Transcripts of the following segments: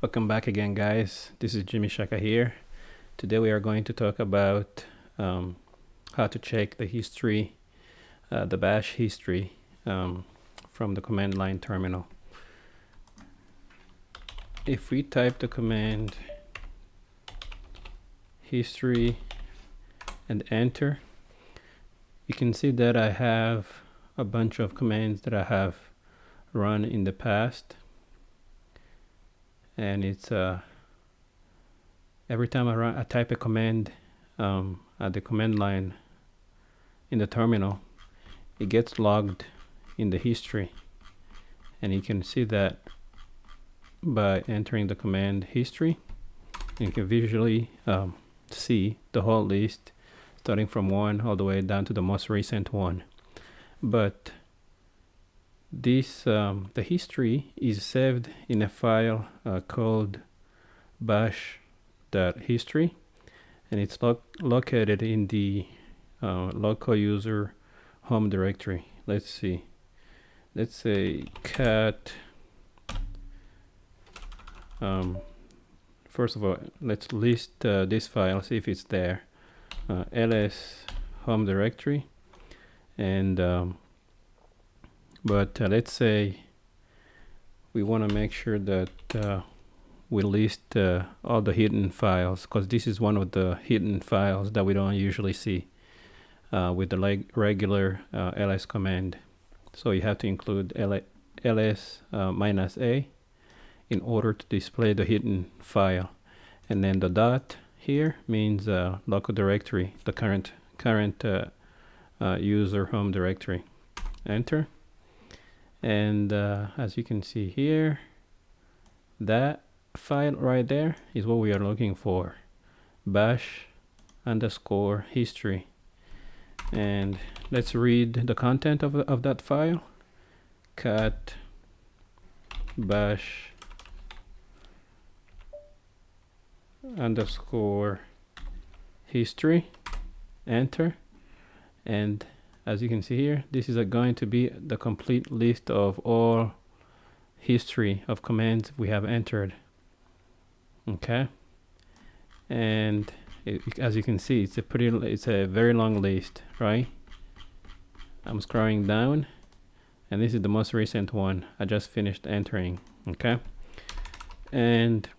Welcome back again, guys. This is Jimmy Shaka here. Today we are going to talk about how to check the history, the bash history from the command line terminal. If we type the command history and enter, you can see that I have a bunch of commands that I have run in the past. And it's every time I type a command at the command line in the terminal, it gets logged in the history, and you can see that by entering the command history. You can visually see the whole list starting from 1 all the way down to the most recent one. But this the history is saved in a file called bash.history, and it's located in the local user home directory. Let's see, let's say cat first of all, let's list this file, see if it's there. ls home directory, and let's say we want to make sure that we list all the hidden files, because this is one of the hidden files that we don't usually see with the regular ls command. So you have to include ls -a in order to display the hidden file, and then the dot here means local directory, the current user home directory. Enter. And as you can see here, that file right there is what we are looking for, bash_history. And let's read the content of that file. Cat bash_history. Enter. And as you can see here, this is going to be the complete list of all history of commands we have entered. Okay, and as you can see, it's a very long list, right? I'm scrolling down, and this is the most recent one I just finished entering. Okay, and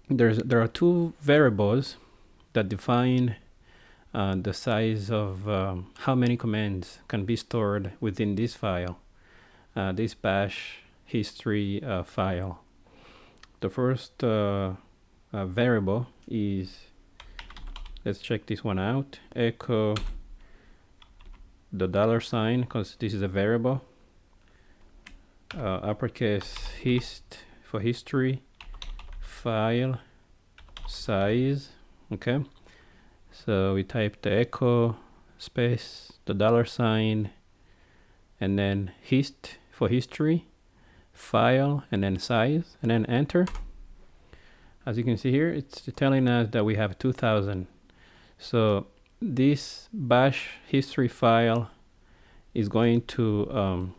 there are two variables that define the size of how many commands can be stored within this file, this bash history file. The first variable is, let's check this one out, echo the $, because this is a variable, uppercase hist for history, file size. Okay, so we type the echo space the $, and then hist for history, file, and then size, and then enter. As you can see here, it's telling us that we have 2000. So this bash history file is going to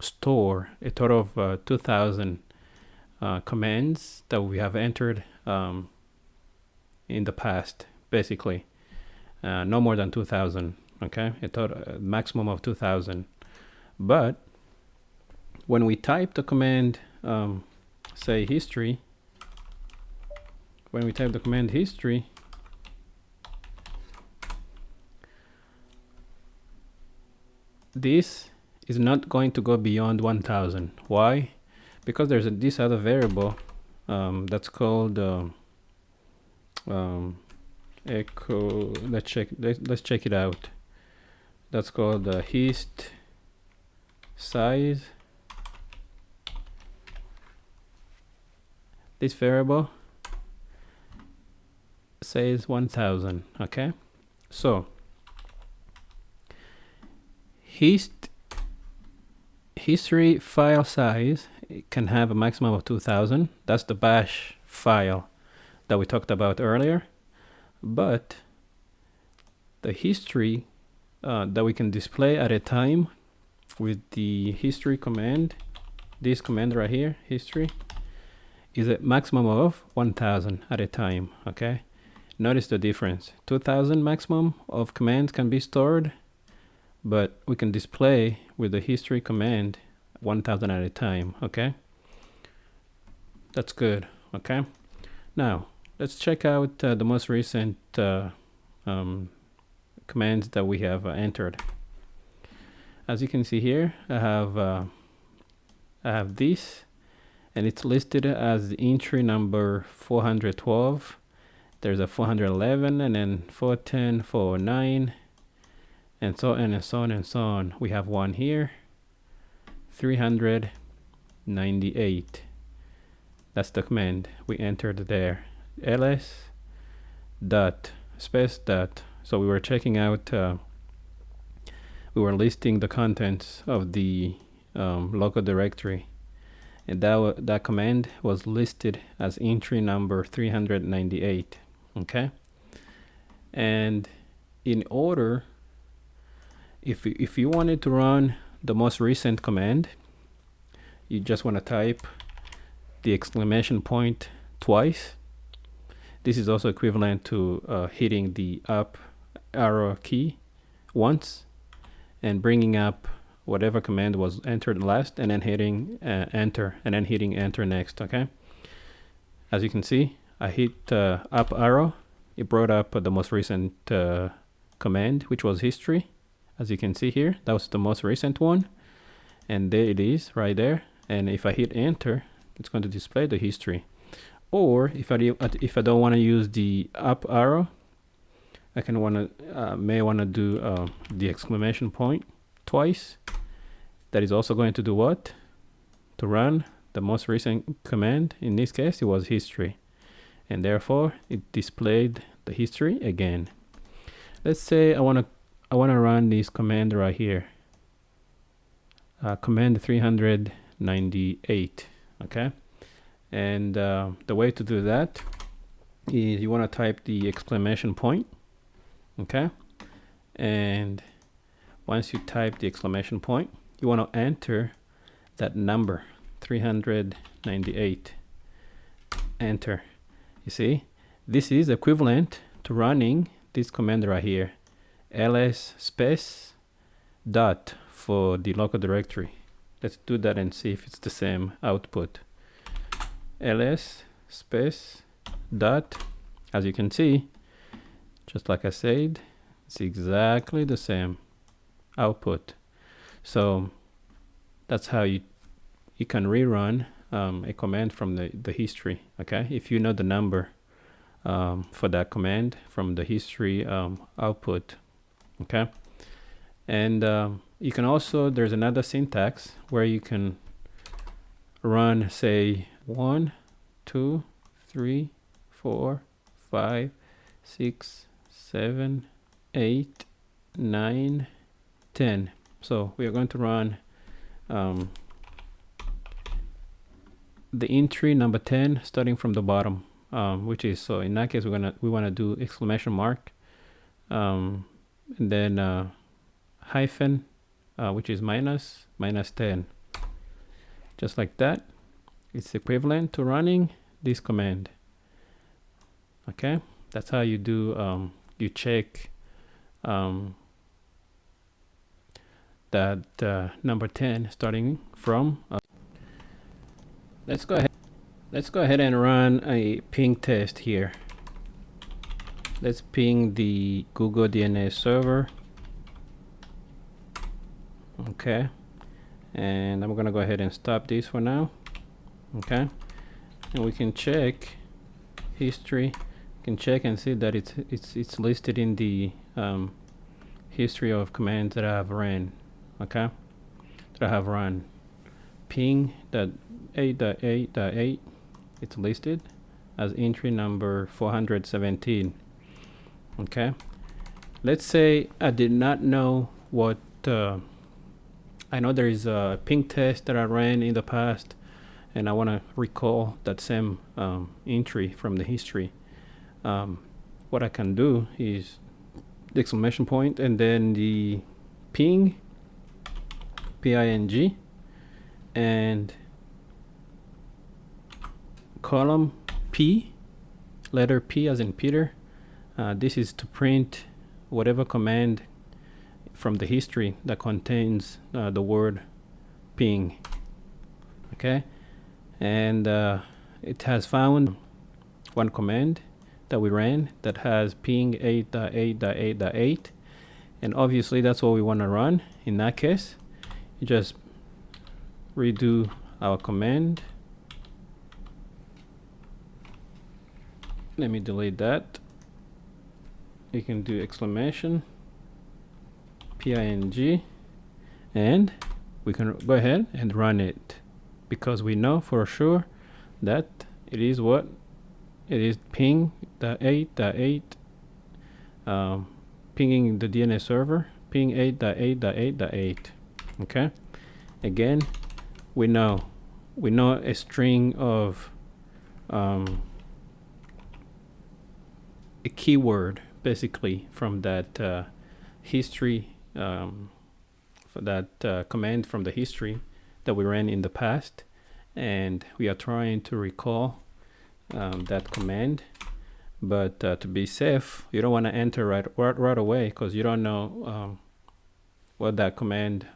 store a total of 2000 commands that we have entered in the past. Basically, no more than 2000. Okay, a total maximum of 2000. But when we type the command say history, when we type the command history, this is not going to go beyond 1000. Why? Because there's this other variable that's called echo. Let's check it out. That's called hist size. This variable says 1000. Okay, so history file size can have a maximum of 2000. That's the bash file that we talked about earlier. But the history that we can display at a time with the history command, this command right here, history, is a maximum of 1000 at a time. Okay, notice the difference. 2000 maximum of commands can be stored, but we can display with the history command 1000 at a time. Okay, that's good. Okay, now let's check out the most recent commands that we have entered. As you can see here, I have this, and it's listed as the entry number 412. There's a 411, and then 410, 409, and so on and so on and so on. We have one here, 398. That's the command we entered there. ls dot space dot. So we were checking out, we were listing the contents of the local directory, and that command was listed as entry number 398. Okay, and in order, if you wanted to run the most recent command, you just want to type the exclamation point twice. This is also equivalent to hitting the up arrow key once and bringing up whatever command was entered last, and then hitting enter, and then hitting enter next. Okay, as you can see, I hit up arrow. It brought up the most recent command, which was history. As you can see here, that was the most recent one, and there it is right there. And if I hit enter, it's going to display the history. Or if I don't want to use the up arrow, I may want to do the exclamation point twice. That is also going to do what? To run the most recent command. In this case, it was history, and therefore it displayed the history again. Let's say I want to run this command right here, command 398. Okay, and the way to do that is you want to type the exclamation point. Okay, and once you type the exclamation point, you want to enter that number 398. Enter. You see, this is equivalent to running this command right here, ls space dot for the local directory. Let's do that and see if it's the same output. ls space dot. As you can see, just like I said, it's exactly the same output. So that's how you can rerun a command from the history. Okay, if you know the number for that command from the history output. Okay, and you can also, there's another syntax where you can run, say, 1, 2, 3, 4, 5, 6, 7, 8, 9, 10. So we are going to run the entry number 10 starting from the bottom, which is, so in that case we want to do exclamation mark, and then hyphen, which is minus 10. Just like that. It's equivalent to running this command. Okay, that's how you do you check that number 10 starting from let's go ahead and run a ping test here. Let's ping the Google DNS server. Okay, and I'm gonna go ahead and stop this for now. Okay, and we can check history. We can check and see that it's listed in the history of commands that I have ran. Okay, that I have run. Ping that 8.8.8, it's listed as entry number 417. Okay, let's say I did not know what I know there is a ping test that I ran in the past, and I want to recall that same entry from the history. What I can do is the exclamation point and then the ping, PING, and column P, letter P as in Peter. This is to print whatever command from the history that contains the word ping. Okay, and it has found one command that we ran that has ping 8.8.8.8, and obviously that's what we want to run. In that case, you just redo our command. Let me delete that. You can do exclamation ping, and we can go ahead and run it, because we know for sure that it is what it is, ping the 8.8, pinging the DNS server, ping 8.8.8.8. Okay, again, we know a string of a keyword basically from that history, for that command from the history that we ran in the past, and we are trying to recall that command. But to be safe, you don't want to enter right away, because you don't know what that command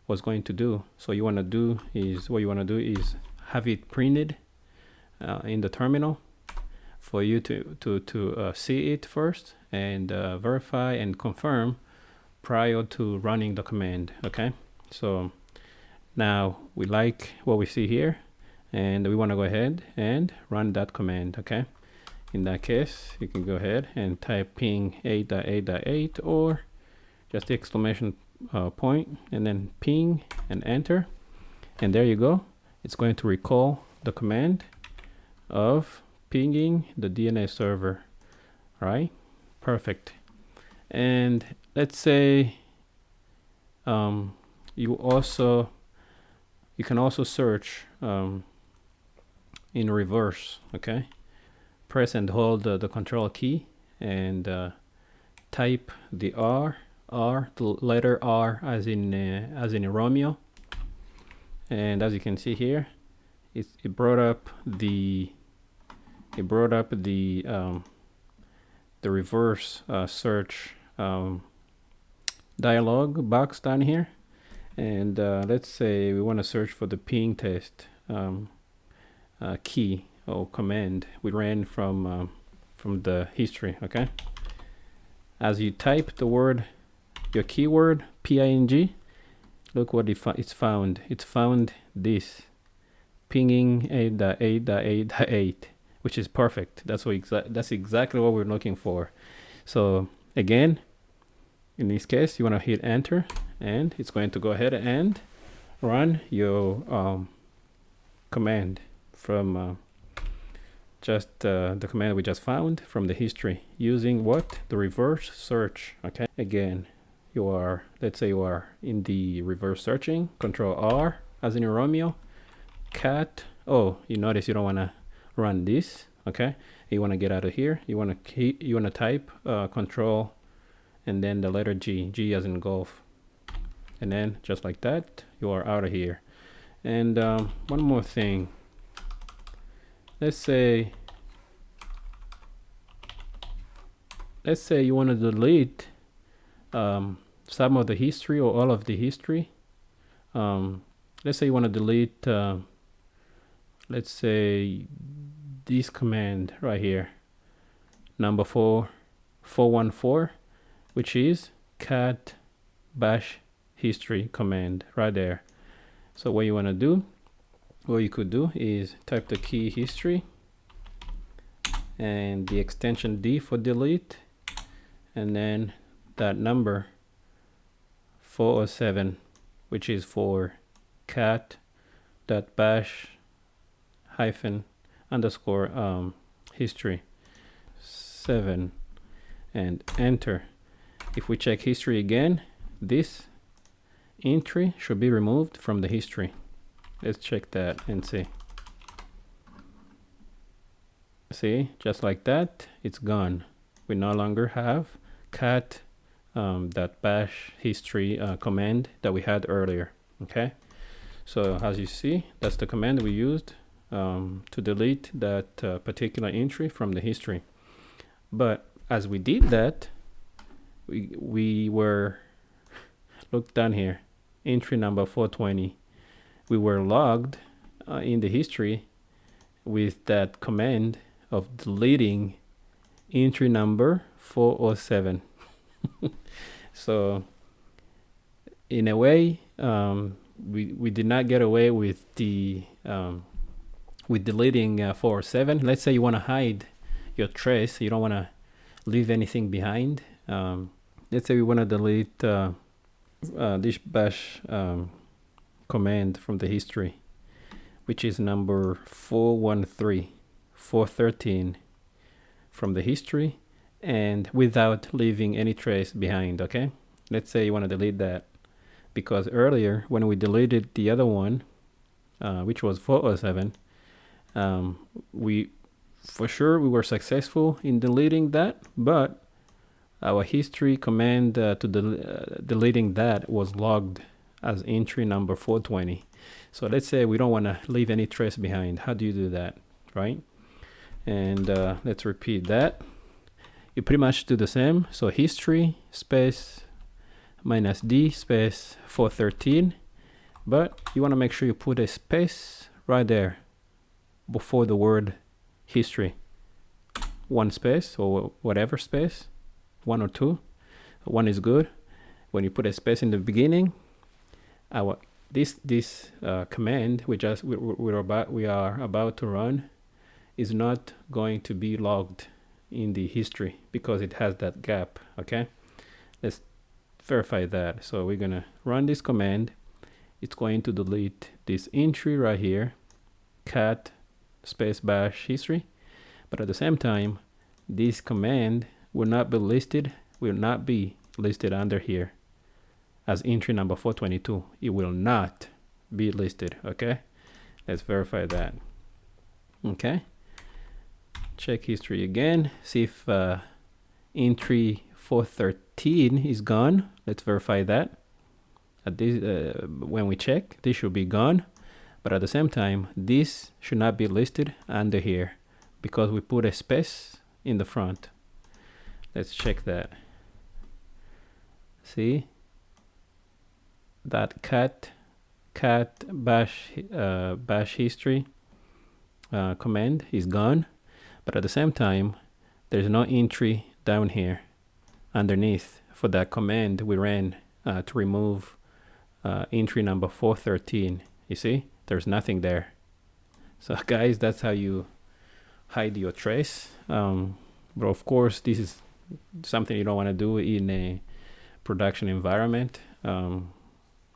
was going to do. So you want to do is have it printed in the terminal for you to see it first and verify and confirm prior to running the command. Okay, so now we like what we see here, and we want to go ahead and run that command. Okay, in that case, you can go ahead and type ping 8.8.8 or just the exclamation point and then ping and enter, and there you go. It's going to recall the command of pinging the DNS server. All right, perfect. And let's say you can also search in reverse. Okay, press and hold the control key and type the the letter R as in Romeo, and as you can see here, it brought up the reverse search dialog box down here. And let's say we want to search for the ping test key or command we ran from the history. Okay, as you type the word, your keyword ping, look what it's found. It's found this pinging 8.8.8.8, which is perfect. That's exactly what we're looking for. So again, in this case, you want to hit enter, and it's going to go ahead and run your command from just the command we just found from the history, using what? The reverse search. Okay, again, let's say you are in the reverse searching, control R as in Romeo, cat. Oh, you notice you don't want to run this. Okay, you want to get out of here. You want to type control and then the letter G as in golf, and then just like that, you are out of here. And one more thing, let's say you want to delete some of the history or all of the history. Let's say you want to delete let's say this command right here, number 414, which is cat bash history command right there. So what you could do is type the key history and the extension D for delete, and then that number 407, which is for cat.bash hyphen underscore history 7, and enter. If we check history again, this entry should be removed from the history. Let's check that and see. See, just like that, it's gone. We no longer have cat that bash history command that we had earlier. Okay, so as you see, that's the command we used to delete that particular entry from the history. But as we did that, we were, look down here, entry number 420, we were logged in the history with that command of deleting entry number 407. So in a way, we did not get away with the with deleting 407. Let's say you want to hide your trace, you don't want to leave anything behind. Let's say we want to delete this bash command from the history, which is number 413, 413 from the history, and without leaving any trace behind. Okay, let's say you want to delete that, because earlier when we deleted the other one, which was 407, we we were successful in deleting that, but our history command to deleting that was logged as entry number 420. So let's say we don't want to leave any trace behind. How do you do that, right? And let's repeat that. You pretty much do the same. So history space minus D space 413, but you want to make sure you put a space right there before the word history. One space or whatever space, one or two. One is good. When you put a space in the beginning, our this command we are about to run is not going to be logged in the history because it has that gap. Okay, let's verify that. So we're gonna run this command. It's going to delete this entry right here, cat space bash history, but at the same time this command will not be listed under here as entry number 422. It will not be listed. Okay, let's verify that. Okay, check history again, see if entry 413 is gone. Let's verify that. At this when we check, this should be gone, but at the same time this should not be listed under here because we put a space in the front. Let's check that. See that cat bash history command is gone, but at the same time there's no entry down here underneath for that command we ran to remove entry number 413. You see, there's nothing there. So guys, that's how you hide your trace. But of course this is something you don't want to do in a production environment,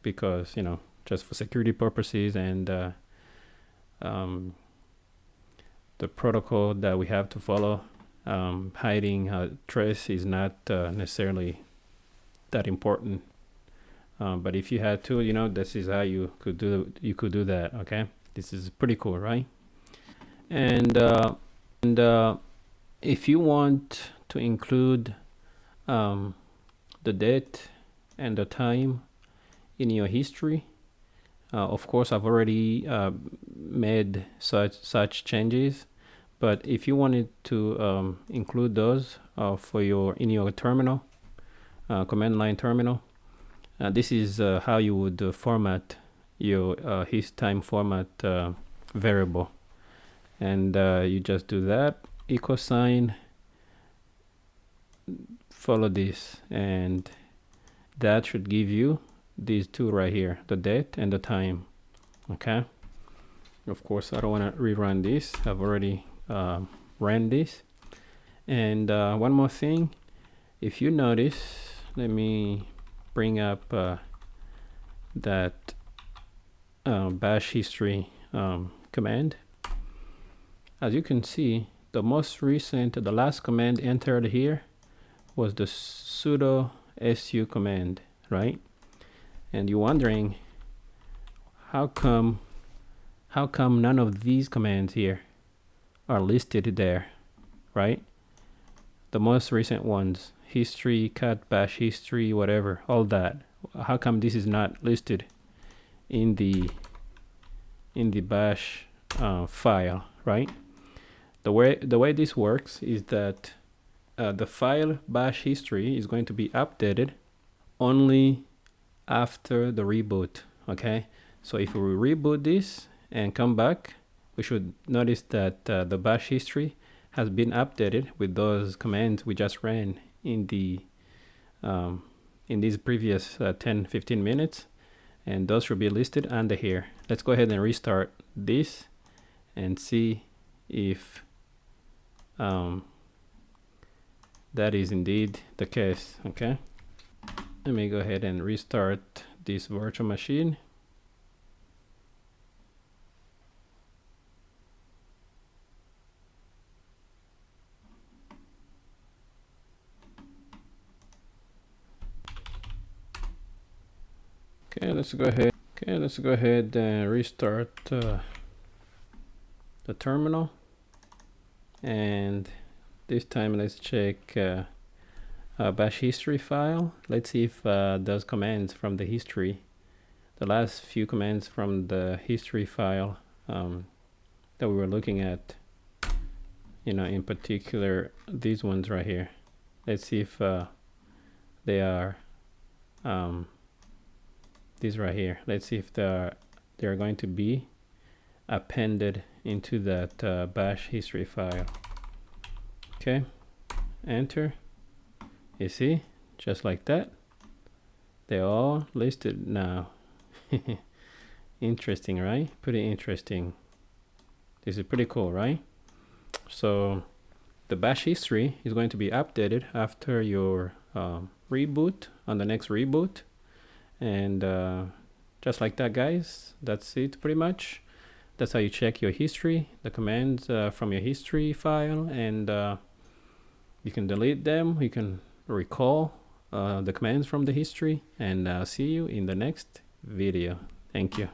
because just for security purposes and the protocol that we have to follow, hiding a trace is not necessarily that important. But if you had to, this is how you could do that. Okay, this is pretty cool, right? And if you want to include the date and the time in your history, of course I've already made such changes, but if you wanted to include those for in your terminal, command line terminal, this is how you would format your his time format variable. And you just do that, equal sign, follow this, and that should give you these two right here, the date and the time. Okay, of course I don't want to rerun this, I've already ran this. And one more thing, if you notice, let me bring up that bash history command. As you can see, the last command entered here was the sudo su command, right? And you're wondering how come none of these commands here are listed there, right? The most recent ones, history, cat bash history, whatever, all that. How come this is not listed in the bash file, right? The way this works is that the file bash history is going to be updated only after the reboot. Okay, so if we reboot this and come back, we should notice that the bash history has been updated with those commands we just ran in these previous 10-15 minutes, and those should be listed under here. Let's go ahead and restart this and see if that is indeed the case. Okay, let me go ahead and restart this virtual machine. Okay, let's go ahead and restart the terminal, and this time let's check bash history file. Let's see if those commands from the history, the last few commands from the history file that we were looking at, in particular these ones right here. Let's see if they are these right here. Let's see if they're going to be appended into that bash history file. Okay, enter. You see, just like that, they're all listed now. Interesting, right? Pretty interesting. This is pretty cool, right? So the bash history is going to be updated after your reboot, on the next reboot. And just like that, guys, that's it pretty much. That's how you check your history, the commands from your history file, and you can delete them, you can recall the commands from the history, and see you in the next video. Thank you.